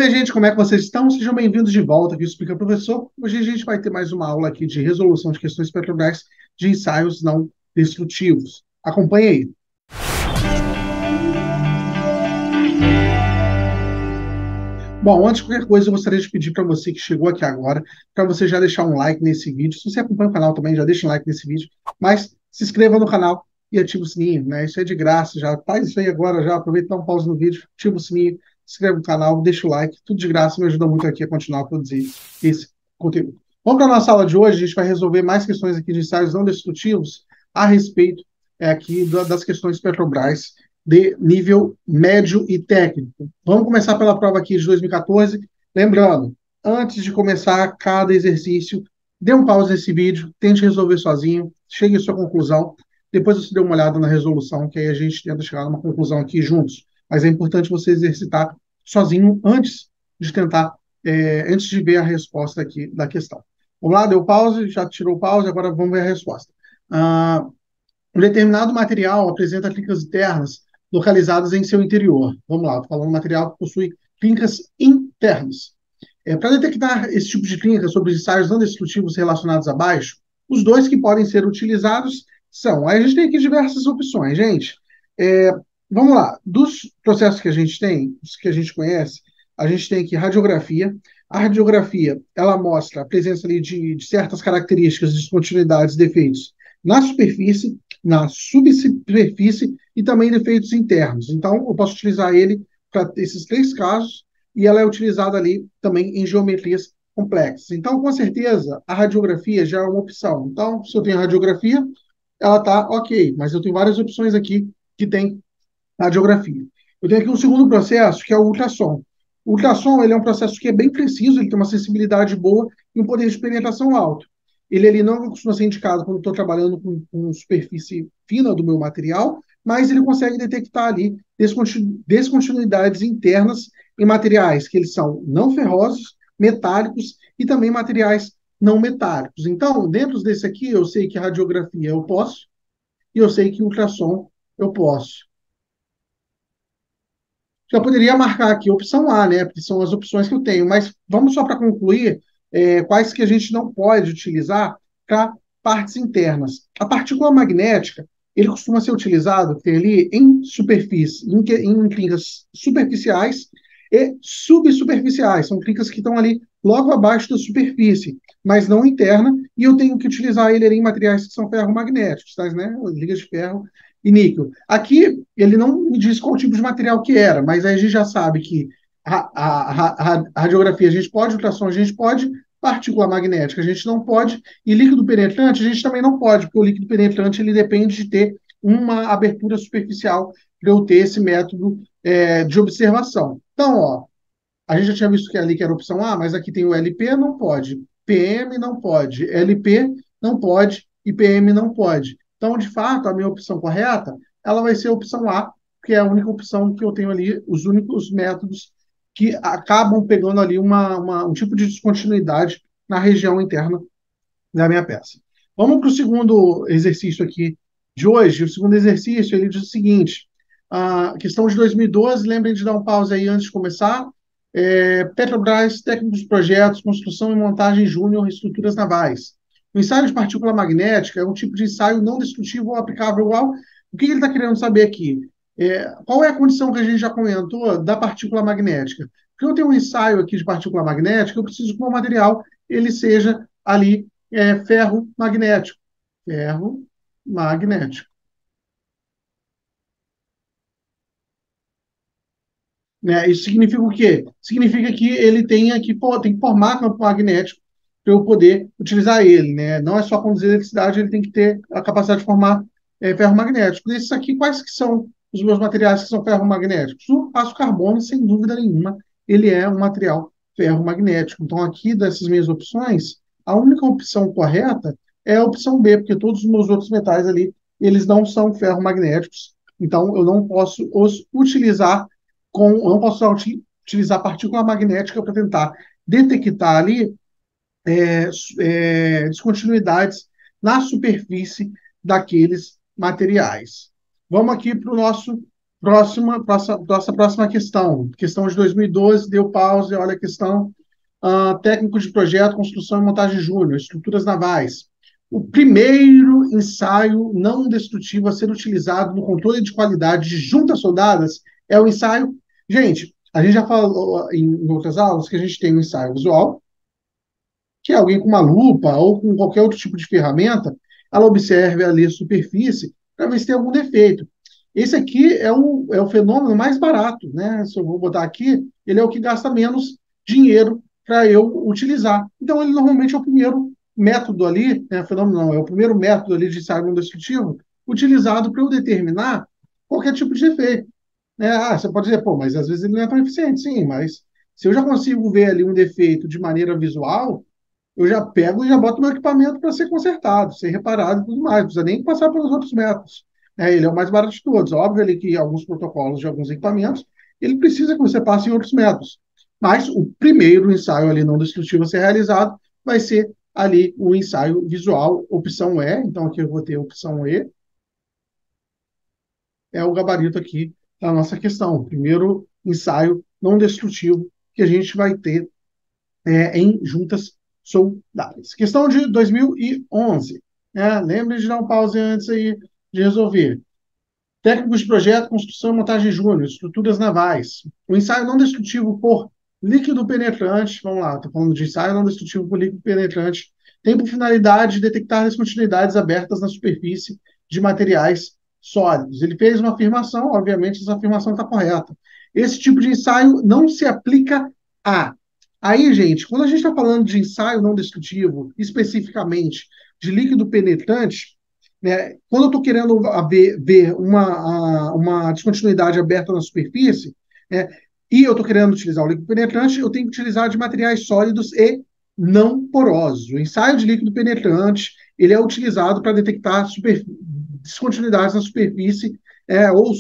minha gente, como é que vocês estão? Sejam bem-vindos de volta aqui, Explica Professor. Hoje a gente vai ter mais uma aula aqui de resolução de questões Petrobras de ensaios não destrutivos. Acompanhe aí. Bom, antes de qualquer coisa, eu gostaria de pedir para você que chegou aqui agora, para você já deixar um like nesse vídeo. Se você acompanha o canal também, já deixa um like nesse vídeo. Mas se inscreva no canal e ative o sininho, né? Isso é de graça, já faz isso aí agora, já aproveita e dá um pause no vídeo, ativa o sininho, se inscreve no canal, deixa o like, tudo de graça, me ajuda muito aqui a continuar a produzir esse conteúdo. Vamos para a nossa aula de hoje, a gente vai resolver mais questões aqui de ensaios não destrutivos a respeito aqui das questões Petrobras de nível médio e técnico. Vamos começar pela prova aqui de 2014. Lembrando, antes de começar cada exercício, dê um pause nesse vídeo, tente resolver sozinho, chegue à sua conclusão, depois você dê uma olhada na resolução, que aí a gente tenta chegar numa conclusão aqui juntos. Mas é importante você exercitar sozinho antes de tentar, antes de ver a resposta aqui da questão. Vamos lá, deu pause, já tirou o pause, agora vamos ver a resposta. Um determinado material apresenta clincas internas localizadas em seu interior. Vamos lá, estou falando de material que possui clincas internas. Para detectar esse tipo de clínica sobre os ensaios não destrutivos relacionados abaixo, os dois que podem ser utilizados são... Aí a gente tem aqui diversas opções, gente. Vamos lá. Dos processos que a gente tem, os que a gente conhece, a gente tem aqui radiografia. A radiografia, ela mostra a presença ali de certas características, descontinuidades, defeitos na superfície, na subsuperfície e também defeitos internos. Então, eu posso utilizar ele para esses três casos, e ela é utilizada ali também em geometrias complexas. Então, com certeza, a radiografia já é uma opção. Então, se eu tenho radiografia, ela está ok, mas eu tenho várias opções aqui que tem radiografia. Eu tenho aqui um segundo processo, que é o ultrassom. O ultrassom ele é um processo que é bem preciso, ele tem uma sensibilidade boa e um poder de penetração alto. Ele não costuma ser indicado quando estou trabalhando com superfície fina do meu material, mas ele consegue detectar ali descontinuidades internas em materiais que eles são não ferrosos, metálicos e também materiais não metálicos. Então, dentro desse aqui, eu sei que radiografia eu posso e eu sei que ultrassom eu posso. Já poderia marcar aqui opção A, né? Porque são as opções que eu tenho. Mas vamos só para concluir quais que a gente não pode utilizar para partes internas. A partícula magnética, ele costuma ser utilizado tem ali em superfície, em clincas superficiais e subsuperficiais. São clincas que estão ali logo abaixo da superfície, mas não interna. E eu tenho que utilizar ele ali em materiais que são ferromagnéticos, tá, né? Ligas de ferro e níquel. Aqui, ele não me diz qual tipo de material que era, mas aí a gente já sabe que a radiografia a gente pode, ultrassom a gente pode, partícula magnética a gente não pode, e líquido penetrante a gente também não pode, porque o líquido penetrante ele depende de ter uma abertura superficial para eu ter esse método de observação. Então, ó, a gente já tinha visto que ali que era a opção A, mas aqui tem o LP, não pode, PM não pode, LP não pode e PM não pode. Então, de fato, a minha opção correta, ela vai ser a opção A, que é a única opção que eu tenho ali, os únicos métodos que acabam pegando ali um tipo de descontinuidade na região interna da minha peça. Vamos para o segundo exercício aqui de hoje. O segundo exercício, ele diz o seguinte, a questão de 2012, lembrem de dar um pause aí antes de começar. Petrobras, técnicos de projetos, construção e montagem júnior, estruturas navais. O ensaio de partícula magnética é um tipo de ensaio não destrutivo ou aplicável ao... O que ele está querendo saber aqui? Qual é a condição que a gente já comentou da partícula magnética? Porque eu tenho um ensaio aqui de partícula magnética, eu preciso que o meu material ele seja ali ferro magnético. Ferro magnético. Né? Isso significa o quê? Significa que ele tem que formar campo magnético para eu poder utilizar ele. Né? Não é só conduzir eletricidade, ele tem que ter a capacidade de formar ferro magnético. Desses aqui, quais que são os meus materiais que são ferromagnéticos? O aço carbono, sem dúvida nenhuma, ele é um material ferromagnético. Então, aqui dessas minhas opções, a única opção correta é a opção B, porque todos os meus outros metais ali, eles não são ferromagnéticos. Então, eu não posso os utilizar eu não posso utilizar partícula magnética para tentar detectar ali descontinuidades na superfície daqueles materiais. Vamos aqui para o nosso Próxima questão. Questão de 2012, deu pause, olha a questão. Técnico de projeto, construção e montagem júnior, estruturas navais. O primeiro ensaio não destrutivo a ser utilizado no controle de qualidade de juntas soldadas é o ensaio. Gente, a gente já falou em outras aulas que a gente tem o ensaio visual, que é alguém com uma lupa ou com qualquer outro tipo de ferramenta, ela observe ali a superfície para ver se tem algum defeito. Esse aqui é o fenômeno mais barato, né? Se eu vou botar aqui, ele é o que gasta menos dinheiro para eu utilizar. Então, ele normalmente é o primeiro método ali, né? Fenômeno não, é o primeiro método ali de ensaio não destrutivo utilizado para eu determinar qualquer tipo de defeito. Né? Você pode dizer, pô, mas às vezes ele não é tão eficiente. Sim, mas se eu já consigo ver ali um defeito de maneira visual, eu já pego e já boto meu equipamento para ser consertado, ser reparado e tudo mais. Não precisa nem passar pelos outros métodos. Ele é o mais barato de todos. Óbvio ali que alguns protocolos de alguns equipamentos, ele precisa que você passe em outros métodos. Mas o primeiro ensaio ali não destrutivo a ser realizado vai ser ali o ensaio visual, opção E. Então aqui eu vou ter a opção E, é o gabarito aqui da nossa questão. O primeiro ensaio não destrutivo que a gente vai ter em juntas soldáveis. Questão de 2011. Lembre de dar um pause antes aí de resolver. Técnicos de projeto, construção e montagem júnior, estruturas navais. O ensaio não destrutivo por líquido penetrante, vamos lá, estou falando de ensaio não destrutivo por líquido penetrante, tem por finalidade detectar descontinuidades abertas na superfície de materiais sólidos. Ele fez uma afirmação, obviamente essa afirmação está correta. Esse tipo de ensaio não se aplica a. Aí, gente, quando a gente está falando de ensaio não destrutivo, especificamente de líquido penetrante, né, quando eu estou querendo ver uma descontinuidade aberta na superfície, né, e eu estou querendo utilizar o líquido penetrante, eu tenho que utilizar de materiais sólidos e não porosos. O ensaio de líquido penetrante ele é utilizado para detectar descontinuidades na superfície ou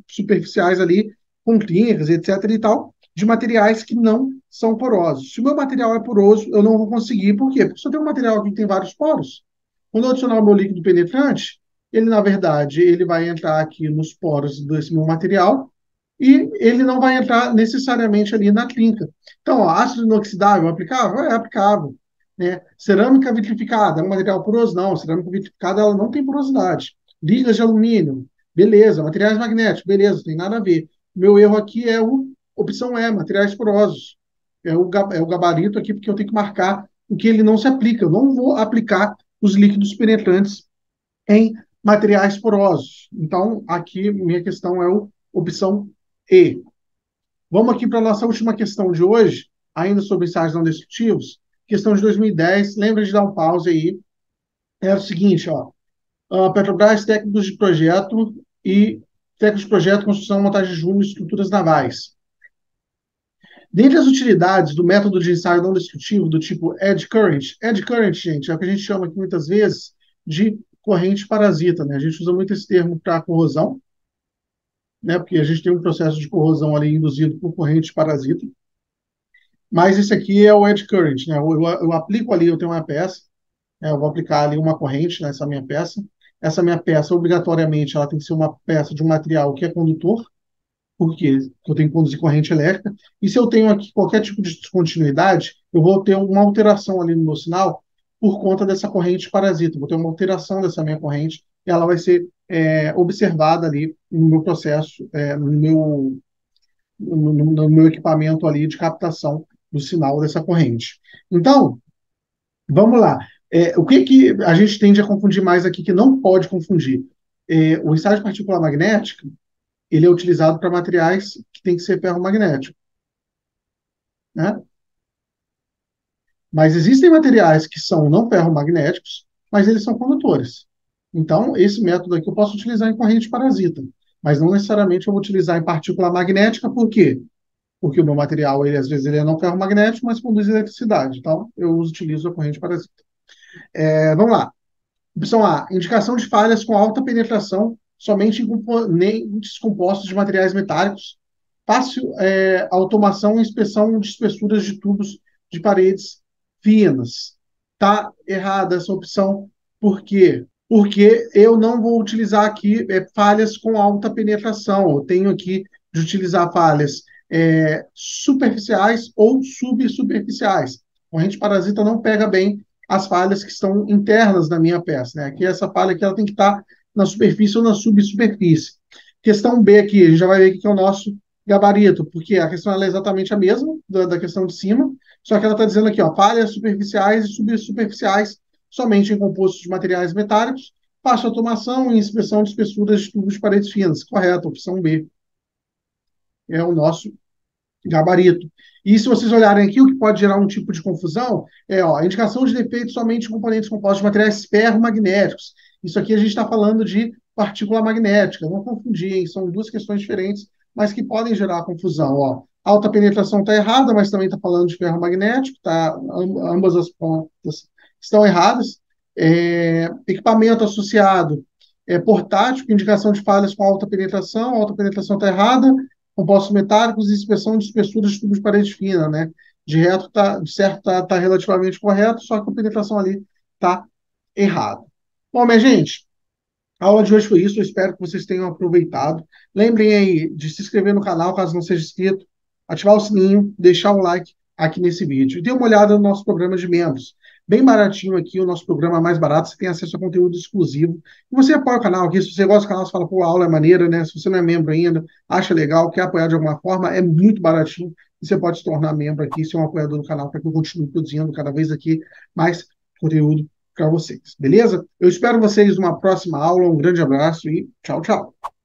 superficiais ali, com clinkers, etc. e tal, de materiais que não são porosos. Se o meu material é poroso, eu não vou conseguir. Por quê? Porque se eu tenho um material aqui que tem vários poros, quando eu adicionar o meu líquido penetrante, ele, na verdade, ele vai entrar aqui nos poros desse meu material e ele não vai entrar necessariamente ali na trinca. Então, ó, ácido inoxidável é aplicável? É aplicável. Né? Cerâmica vitrificada é um material poroso? Não, cerâmica vitrificada ela não tem porosidade. Ligas de alumínio, beleza. Materiais magnéticos, beleza, não tem nada a ver. Meu erro aqui é o opção E, materiais porosos. É o gabarito aqui, porque eu tenho que marcar o que ele não se aplica. Eu não vou aplicar os líquidos penetrantes em materiais porosos. Então, aqui, minha questão é a opção E. Vamos aqui para a nossa última questão de hoje, ainda sobre ensaios não destrutivos. Questão de 2010, lembra de dar um pause aí. É o seguinte, ó. Petrobras, técnicos de projeto e técnicos de projeto, construção, montagem de júnior e estruturas navais. Dentre as utilidades do método de ensaio não destrutivo do tipo edge current, gente, é o que a gente chama aqui muitas vezes de corrente parasita, né? A gente usa muito esse termo para corrosão, né? Porque a gente tem um processo de corrosão ali induzido por corrente parasita. Mas esse aqui é o edge current, né? Eu aplico ali, eu tenho uma peça, né? Eu vou aplicar ali uma corrente nessa minha peça. Essa minha peça, obrigatoriamente, ela tem que ser uma peça de um material que é condutor, porque eu tenho que conduzir corrente elétrica. E se eu tenho aqui qualquer tipo de descontinuidade, eu vou ter uma alteração ali no meu sinal por conta dessa corrente parasita. Vou ter uma alteração dessa minha corrente e ela vai ser observada ali no meu processo, no meu equipamento ali de captação do sinal dessa corrente. Então, vamos lá. O que a gente tende a confundir mais aqui, que não pode confundir? O ensaio de partícula magnética, ele é utilizado para materiais que tem que ser ferromagnético, né? Mas existem materiais que são não ferromagnéticos, mas eles são condutores. Então, esse método aqui eu posso utilizar em corrente parasita, mas não necessariamente eu vou utilizar em partícula magnética, por quê? Porque o meu material, ele, às vezes, ele é não ferromagnético, mas conduz eletricidade. Então, eu utilizo a corrente parasita. Vamos lá. Opção A, indicação de falhas com alta penetração somente em componentes compostos de materiais metálicos. Fácil automação e inspeção de espessuras de tubos de paredes finas. Está errada essa opção, por quê? porque eu não vou utilizar aqui falhas com alta penetração. Eu tenho aqui de utilizar falhas superficiais ou subsuperficiais. A corrente parasita não pega bem as falhas que estão internas da minha peça, né? Aqui essa falha aqui ela tem que estar na superfície ou na subsuperfície. Questão B aqui, a gente já vai ver o que é o nosso gabarito, porque a questão ela é exatamente a mesma da questão de cima, só que ela está dizendo aqui, ó, falhas superficiais e subsuperficiais somente em compostos de materiais metálicos, faixa automação e inspeção de espessuras de tubos de paredes finas. Correto, opção B é o nosso gabarito. E se vocês olharem aqui, o que pode gerar um tipo de confusão é ó, a indicação de defeito somente em componentes compostos de materiais ferromagnéticos. Isso aqui a gente está falando de partícula magnética. Não confundir, hein? São duas questões diferentes, mas que podem gerar confusão. Ó. Alta penetração está errada, mas também está falando de ferromagnético, tá? Ambas as pontas estão erradas. Equipamento associado portátil, indicação de falhas com alta penetração está errada, compostos metálicos e inspeção de espessuras de tubos de parede fina, né? De certo tá relativamente correto, só que a penetração ali tá errada. Bom, minha gente, a aula de hoje foi isso. Eu espero que vocês tenham aproveitado. Lembrem aí de se inscrever no canal, caso não seja inscrito, ativar o sininho, deixar o like aqui nesse vídeo. E dê uma olhada no nosso programa de membros. Bem baratinho aqui, o nosso programa mais barato. Você tem acesso a conteúdo exclusivo. E você apoia o canal aqui. Se você gosta do canal, você fala, pô, a aula é maneira, né? Se você não é membro ainda, acha legal, quer apoiar de alguma forma, é muito baratinho. E você pode se tornar membro aqui, ser um apoiador do canal, para que eu continue produzindo cada vez aqui mais conteúdo para vocês, beleza? Eu espero vocês numa próxima aula. Um grande abraço e tchau, tchau.